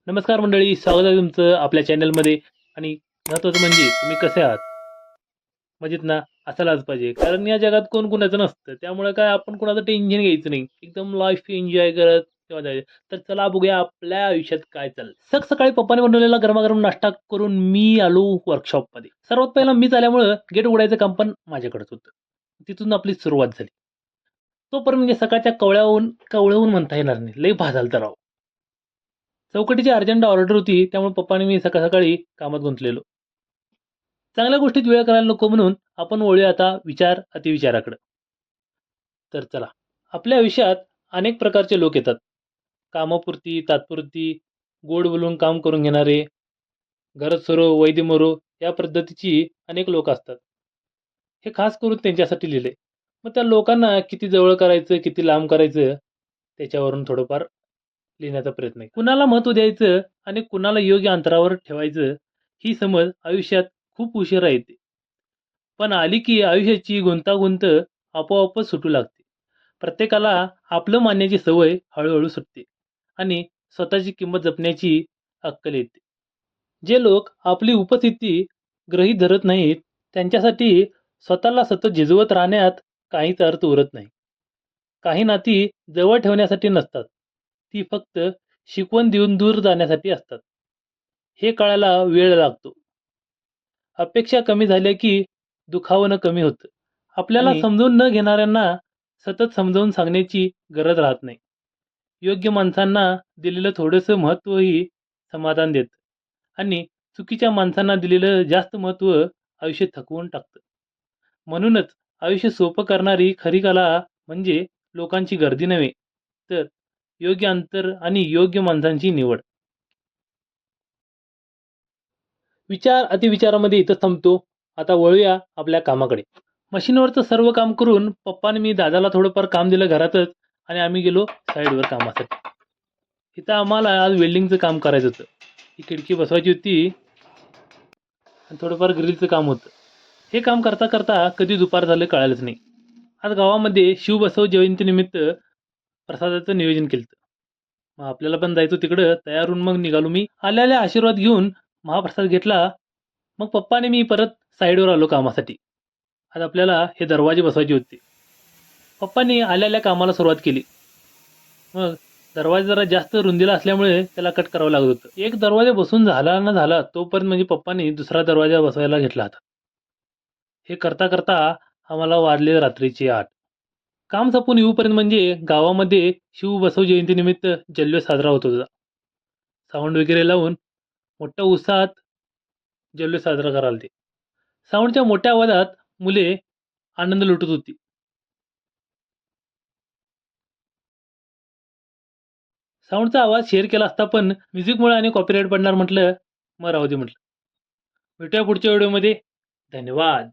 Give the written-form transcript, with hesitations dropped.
नमस्कार मंडळी, स्वागत आहे तुमचं आपल्या चॅनलमध्ये. आणि महत्त्वाचं म्हणजे तुम्ही कसे आहात? मजेत ना? असायलाच पाहिजे. कारण या जगात कोण कुणाचं नसतं. त्यामुळे काय आपण कुणाचं टेन्शन घ्यायचं नाही. एकदम लाईफ एन्जॉय करत तेव्हा जायचं. तर चला बघूया आपल्या आयुष्यात काय चाललंय. सकाळी पप्पाने बनवलेला गरमागरम नाश्ता करून मी आलो वर्कशॉपमध्ये. सर्वात पहिला मीच आल्यामुळं गेट उघडायचं काम पण माझ्याकडेच होतं. तिथून आपली सुरुवात झाली. तोपर्यंत म्हणजे सकाळच्या कवळवून म्हणता येणार नाही. लई भाजालता राव. चौकटीची अर्जंट ऑर्डर होती, त्यामुळे पप्पा आणि मी सकाळी कामात गुंतलेलो. चांगल्या गोष्टीत वेळ करायला नको म्हणून आपण वळूया आता अतिविचाराकडे. तर चला, आपल्या आयुष्यात अनेक प्रकारचे लोक येतात. कामापुरती, तात्पुरती, गोड बोलून काम करून घेणारे, घरच सरो वैद्य मरो या पद्धतीची अनेक लोक असतात. हे खास करून त्यांच्यासाठी लिहिले. मग त्या लोकांना किती जवळ करायचं, किती लांब करायचं त्याच्यावरून थोडंफार लिहिण्याचा प्रयत्न आहे. कुणाला महत्त्व द्यायचं आणि कुणाला योग्य अंतरावर ठेवायचं ही समज आयुष्यात खूप उशिरा येते. पण आली की आयुष्याची गुंतागुंत आपोआपच सुटू लागते. प्रत्येकाला आपलं मानण्याची सवय हळूहळू सुटते आणि स्वतःची किंमत जपण्याची अक्कल येते. जे लोक आपली उपस्थिती गृहीत धरत नाहीत, त्यांच्यासाठी स्वतःला सतत झिजवत राहण्यात काहीच अर्थ उरत नाही. काही नाती जवळ ठेवण्यासाठी नसतात. ती फक्त शिकवण देऊन दूर जाण्यासाठी असतात. हे कळायला वेळ लागतो. अपेक्षा कमी झाल्या की दुखावणं कमी होतं. आपल्याला आणि समजून न घेणाऱ्यांना सतत समजावून सांगण्याची गरज राहत नाही. योग्य माणसांना दिलेलं थोडंसं महत्त्वही समाधान देतं आणि चुकीच्या माणसांना दिलेलं जास्त महत्त्व आयुष्य थकवून टाकतं. म्हणूनच आयुष्य सोपं करणारी खरी कला म्हणजे लोकांची गर्दी नव्हे, तर योग्य अंतर आणि योग्य माणसांची निवड. अतिविचारामध्ये इथं थांबतो. आता वळूया आपल्या कामाकडे. मशीनवरचं सर्व काम करून पप्पाने मी दादाला थोडंफार काम दिलं घरातच आणि आम्ही गेलो साईडवर कामासाठी. इथं आम्हाला आज वेल्डिंगचं काम करायचं होतं. ही खिडकी बसवायची होती आणि थोडंफार ग्रिलचं काम होतं. हे काम करता करता कधी दुपार झालं कळालंच नाही. आज गावामध्ये शिवबसव जयंतीनिमित्त प्रसादाचं नियोजन केलं. मग आपल्याला पण जायचं तिकडं. तयार होऊन मग निघालो मी. आल्याला आशीर्वाद घेऊन महाप्रसाद घेतला. मग पप्पा आणि मी परत साईडवर आलो कामासाठी. आज आपल्याला हे दरवाजे बसवायचे होते. पप्पांनी आल्याल्या कामाला सुरुवात केली. मग दरवाजा जरा जास्त रुंदीला असल्यामुळे त्याला कट करावं लागत होतं. एक दरवाजा बसून झाला ना झाला तोपर्यंत म्हणजे पप्पांनी दुसरा दरवाजा बसवायला घेतला होता. हे करता करता आम्हाला वाजले रात्रीचे 8. काम संपून येऊपर्यंत म्हणजे गावामध्ये शिवबसव जयंतीनिमित्त जल्लोष साजरा होत होता. साऊंड वगैरे लावून मोठ्या उत्साहात जल्लोष साजरा कराल ते. साऊंडच्या मोठ्या आवाजात मुले आनंद लुटत होती. साऊंडचा आवाज शेअर केला असता पण म्युझिकमुळे आणि कॉपीराईट पडणार म्हटलं, मग राहू दे म्हटलं. भेटूया पुढच्या व्हिडिओमध्ये. धन्यवाद.